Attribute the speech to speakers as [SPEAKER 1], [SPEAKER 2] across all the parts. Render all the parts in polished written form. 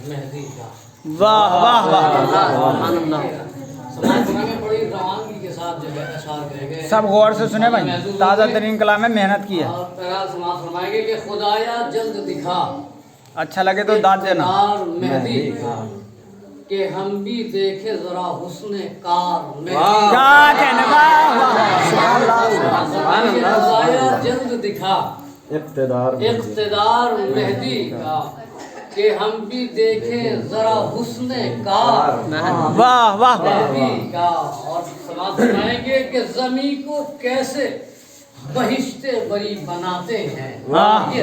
[SPEAKER 1] مہدی کا۔
[SPEAKER 2] واہ واہ واہ،
[SPEAKER 1] سماج میں بڑی روانگی کے ساتھ جو ہے اشعار کہے گئے،
[SPEAKER 2] سب غور سے سنے بھائی، تازہ ترین کلام میں محنت کی ہے۔
[SPEAKER 1] اور پہلا سماج فرمائیں گے کہ خدایا جلد دکھا
[SPEAKER 2] اچھا لگے تو داد دینا۔
[SPEAKER 1] اقتدار مہدی کا، کہ ہم بھی دیکھے ذرا حسن کار مہدی کا۔
[SPEAKER 2] کیا کہنے، واہ واہ، سبحان اللہ سبحان اللہ۔
[SPEAKER 1] خدایا جلد دکھا
[SPEAKER 3] اقتدار
[SPEAKER 1] اقتدار مہدی کا، کہ ہم بھی دیکھیں ذرا حسن کار
[SPEAKER 2] واہ واہ واہ،
[SPEAKER 1] مہدی کا۔ اور سماعت فرمائیں گے کہ زمین کو کیسے بہشت بری بناتے ہیں، یہ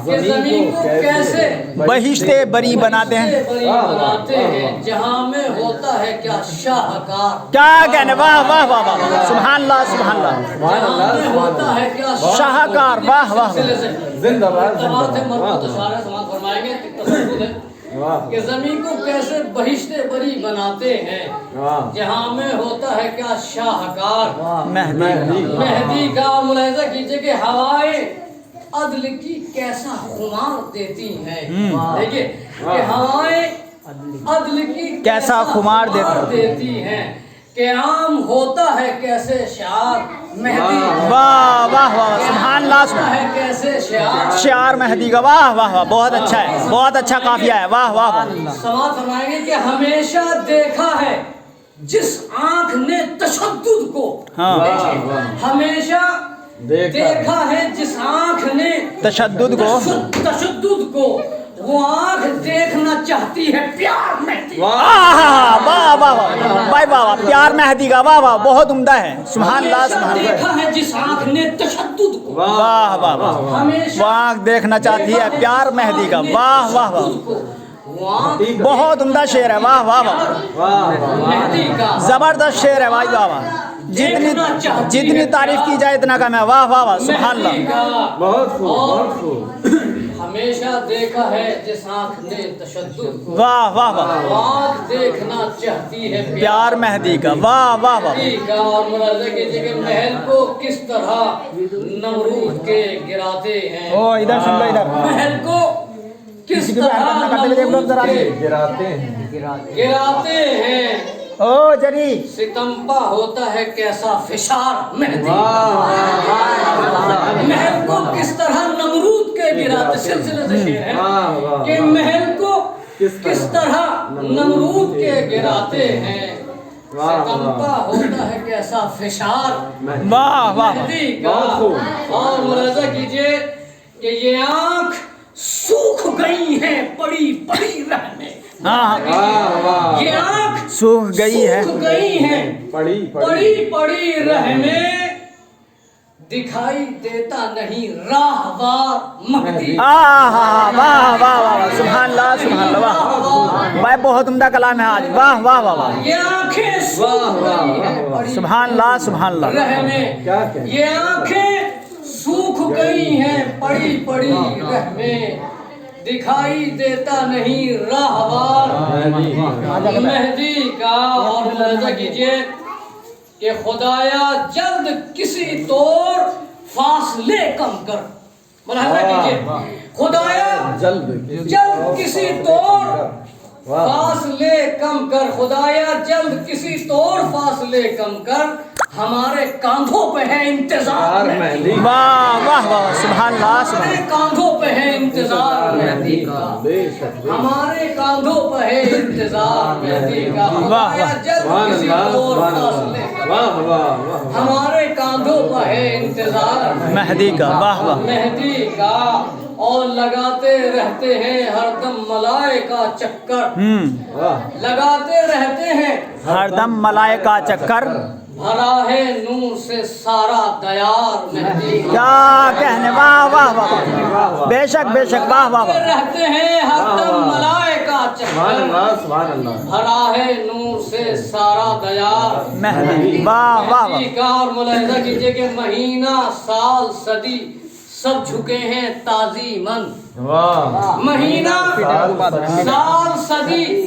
[SPEAKER 1] کہ زمین کو کیسے
[SPEAKER 2] بہشت بری بناتے ہیں،
[SPEAKER 1] بہشت بری بناتے ہیں، جہاں میں ہوتا ہے کیا شاہکار،
[SPEAKER 2] کیا کہنے، واہ واہ واہ واہ، سبحان اللہ سبحان اللہ،
[SPEAKER 1] جہاں میں ہوتا ہے کیا
[SPEAKER 2] شاہکار، واہ واہ واہ،
[SPEAKER 3] زندہ باد
[SPEAKER 1] تمام سے مربوط اشارہ سماعت فرمائیں گے کہ تصور ہے کہ زمین کو کیسے بہشت بری بناتے ہیں، جہاں میں ہوتا ہے کیا شاہکار مہدی کا۔ اور ملاحظہ کیجئے کہ ہوائیں عدل کی کیسا خمار دیتی ہیں، دیکھیے کہ ہوائیں عدل کی
[SPEAKER 2] کیسا خمار
[SPEAKER 1] دیتی ہیں، کہ عام ہوتا ہے کیسے شعار مہدی کا،
[SPEAKER 2] واہ واہ واہ، سبحان اللہ
[SPEAKER 1] ہوتا
[SPEAKER 2] سبحان
[SPEAKER 1] ہے کیسے شعار
[SPEAKER 2] شعار مہدی کا، واہ واہ واہ، بہت اچھا ہے، بہت اچھا قافیہ ہے، واہ واہ واہ،
[SPEAKER 1] سماعت فرمائیں گے کہ ہمیشہ دیکھا ہے جس آنکھ نے تشدد کو،
[SPEAKER 2] ہاں،
[SPEAKER 1] ہمیشہ دیکھا ہے جس آنکھ نے
[SPEAKER 2] تشدد کو،
[SPEAKER 1] تشدد کو، وہ آنکھ دیکھنا چاہتی ہے پیار مہدی کا۔
[SPEAKER 2] واہ واہ واہ واہ، بھائی واہ واہ، پیار مہدی کا، واہ واہ، بہت عمدہ ہے، سبحان اللہ
[SPEAKER 1] ہمیشہ
[SPEAKER 2] سبحان اللہ،
[SPEAKER 1] دیکھا ہے جس آنکھ نے تشدد کو،
[SPEAKER 2] واہ واہ واہ،
[SPEAKER 1] ہمیشہ
[SPEAKER 2] وہ آنکھ دیکھنا چاہتی ہے پیار مہدی کا، واہ واہ واہ،
[SPEAKER 1] وہ آنکھ
[SPEAKER 2] بہت عمدہ شعر ہے، واہ واہ واہ،
[SPEAKER 1] مہدی کا
[SPEAKER 2] زبردست شعر ہے، واہ واہ واہ، جتنی تعریف کی جائے اتنا کم ہے، واہ واہ واہ، سبحان اللہ،
[SPEAKER 3] بہت خوب بہت خوب،
[SPEAKER 1] ہمیشہ دیکھا ہے جس آنکھ نے تشدد کو،
[SPEAKER 2] واہ واہ واہ،
[SPEAKER 1] آنکھ دیکھنا چاہتی ہے
[SPEAKER 2] پیار مہدی کا، واہ واہ واہ،
[SPEAKER 1] مہدی کا۔ اور ملاحظہ کیجئے کہ محل کو کس طرح نمرود کے گراتے ہیں،
[SPEAKER 2] او ادھر سن لو ادھر،
[SPEAKER 1] محل کو کس
[SPEAKER 2] کسی کو
[SPEAKER 1] طرح
[SPEAKER 2] حرکت نہ کرتے ہوئے دیکھ لو ذرا،
[SPEAKER 1] نمرود کے
[SPEAKER 3] گراتے ہیں
[SPEAKER 1] گراتے ہیں،
[SPEAKER 2] او جری،
[SPEAKER 1] ستم پا ہوتا ہے کیسا فشار مہدی کا، محل کو کس طرح نمرود کے گراتے، سلسلے سے شعر ہے کہ محل کو کس طرح نمرود کے گراتے ہیں، ستمپا ہوتا ہے کیسا فشار
[SPEAKER 2] واہ واہ،
[SPEAKER 1] مہدی کا۔ اور ملاحظہ کیجئے کہ یہ آنکھ سوکھ گئی ہیں پڑی پڑی رہنے،
[SPEAKER 2] ہاں
[SPEAKER 1] یہ آنکھ
[SPEAKER 2] سوکھ گئی ہے،
[SPEAKER 1] سوکھ گئی ہیں
[SPEAKER 3] پڑی
[SPEAKER 1] پڑی پڑی رہنے، دکھائی دیتا نہیں راہوار مہدی کا۔
[SPEAKER 2] واہ واہ واہ واہ، سبحان اللہ سبحان اللہ، واہ بھائی، بہت عمدہ کلام ہے آج، واہ واہ واہ واہ،
[SPEAKER 1] یہ آنکھیں سوکھ گئی ہیں پڑی
[SPEAKER 2] سبحان اللہ سبحان اللہ،
[SPEAKER 1] رہنے، یہ آنکھیں سوکھ گئی ہیں پڑی پڑی رہنے، دکھائی دیتا نہیں راہوار مہدی کا۔ اور ملاحظہ کیجئے کہ خدایا جلد کسی طور فاصلے کم کر، ملاحظہ کیجئے خدایا
[SPEAKER 3] جلد
[SPEAKER 1] کسی طور فاصلے کم کر، خدایا جلد کسی طور فاصلے کم کر، ہمارے کاندھوں پہ ہے انتظار مہدی کا،
[SPEAKER 2] واہ واہ واہ، سبحان اللہ سبحان
[SPEAKER 1] ہمارے کاندھوں پہ ہے انتظار مہدی کا، ہمارے کاندھوں پہ ہے انتظار مہدی کا، خدایا جلد کسی طور فاصلے کم کر، ہمارے کاندھوں پہ ہے انتظار
[SPEAKER 2] مہدی کا، واہ واہ،
[SPEAKER 1] مہدی کا۔ اور لگاتے رہتے ہیں ہر دم ملائکہ چکر، لگاتے رہتے ہیں
[SPEAKER 2] ہر دم ملائکہ چکر،
[SPEAKER 1] بھرا ہے نور سے سارا دیار مہدی کا،
[SPEAKER 2] کیا کہنے، واہ واہ واہ، بے شک واہ واہ واہ،
[SPEAKER 1] رہتے ہیں ہر دم ملائکہ چکر،
[SPEAKER 3] سبحان اللہ،
[SPEAKER 1] بھرا ہے نور سے سارا دیار
[SPEAKER 2] مہدی، واہ واہ واہ،
[SPEAKER 1] مہدی کا۔ اور ملاحظہ کیجئے کہ مہینہ سال صدی سب جھکے ہیں تازی من، مہینہ سال صدی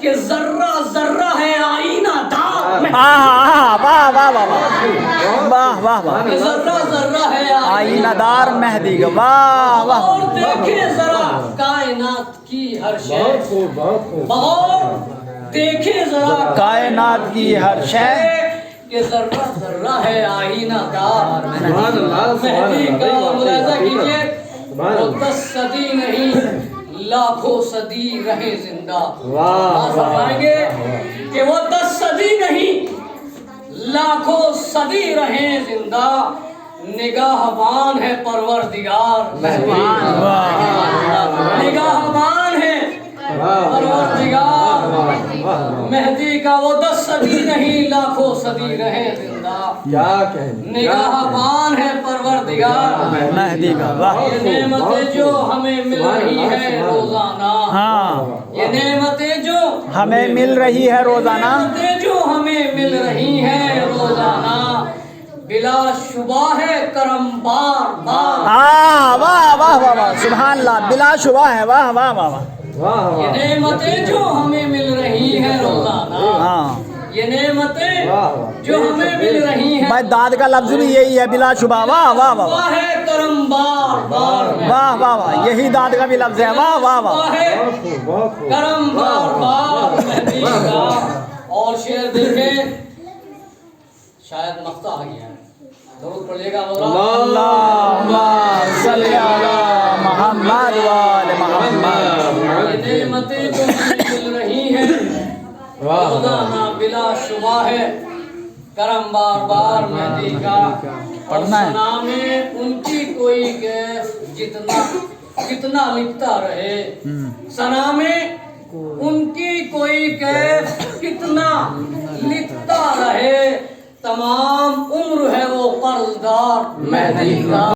[SPEAKER 1] کہ ذرہ ذرہ ہے آئینہ دار
[SPEAKER 2] واہ واہ واہ واہ واہ واہ واہ
[SPEAKER 1] کہ ذرہ ذرہ ہے
[SPEAKER 2] آئینہ دار مہدی کا واہ واہ
[SPEAKER 1] اور دیکھیں ذرا کائنات کی ہر شے
[SPEAKER 3] بہت خوب بہت خوب
[SPEAKER 1] اور دیکھیں ذرا
[SPEAKER 2] کائنات کی ہر شے
[SPEAKER 1] کہ ذرہ ذرہ ہے آئینہ دار
[SPEAKER 3] سبحان اللہ سبحان
[SPEAKER 1] مہدی کا
[SPEAKER 3] اللہ
[SPEAKER 1] ملاحظہ کیجئے
[SPEAKER 3] سبحان
[SPEAKER 1] وہ
[SPEAKER 3] اللہ
[SPEAKER 1] 10 صدی نہیں لاکھوں صدی رہے زندہ
[SPEAKER 3] واہ
[SPEAKER 1] فرمائیں گے کہ وہ 10 صدی نہیں لاکھوں صدی رہے زندہ نگاہبان ہے پروردگار نگاہبان ہے پروردگار مہدی کا وہ 10 صدی نہیں لاکھوں صدی رہے زندہ
[SPEAKER 3] کیا کہیں
[SPEAKER 1] نگاہبان ہے پروردگار
[SPEAKER 2] مہدی کا واہ
[SPEAKER 1] یہ نعمتیں جو ہمیں مل رہی ہے روزانہ
[SPEAKER 2] ہاں
[SPEAKER 1] یہ نعمتیں جو
[SPEAKER 2] ہمیں مل رہی ہے روزانہ
[SPEAKER 1] نعمتیں جو ہمیں مل رہی ہیں روزانہ بلا شبہ ہے کرم بار بار
[SPEAKER 2] واہ واہ واہ واہ سبحان اللہ بلا شبہ ہے واہ واہ واہ واہ
[SPEAKER 3] واہ
[SPEAKER 1] یہ
[SPEAKER 3] واہ
[SPEAKER 1] نعمتیں جو ہمیں مل رہی ہیں روزانہ
[SPEAKER 2] ہاں
[SPEAKER 1] یہ نعمتیں جو ہمیں مل رہی ہیں
[SPEAKER 2] بھائی داد کا لفظ بھی یہی ہے بلا شبہ واہ واہ واہ
[SPEAKER 1] شبہ ہے کرم بار بار
[SPEAKER 2] واہ واہ واہ یہی داد کا بھی لفظ ہے واہ واہ واہ
[SPEAKER 1] شبہ ہے
[SPEAKER 3] بہت خوب بہت خوب
[SPEAKER 1] کرم بار بار مہدی کا اور شعر دیکھیں شاید مقطع آ گیا ہے درود پڑھیے گا
[SPEAKER 2] اللہم صلی علی محمد و آل محمد
[SPEAKER 1] یہ نعمتیں جو ہمیں مل رہی ہیں روزانہ بلا شبہ ہے کرم بار بار مہدی کا اور
[SPEAKER 2] پڑھنا ہے
[SPEAKER 1] ثنا میں ان کی کوئی کیف جتنا لکھتا رہے ثنا میں ان کی کوئی کیف کتنا لکھتا رہے تمام عمر ہے وہ قرضدار مہدی کا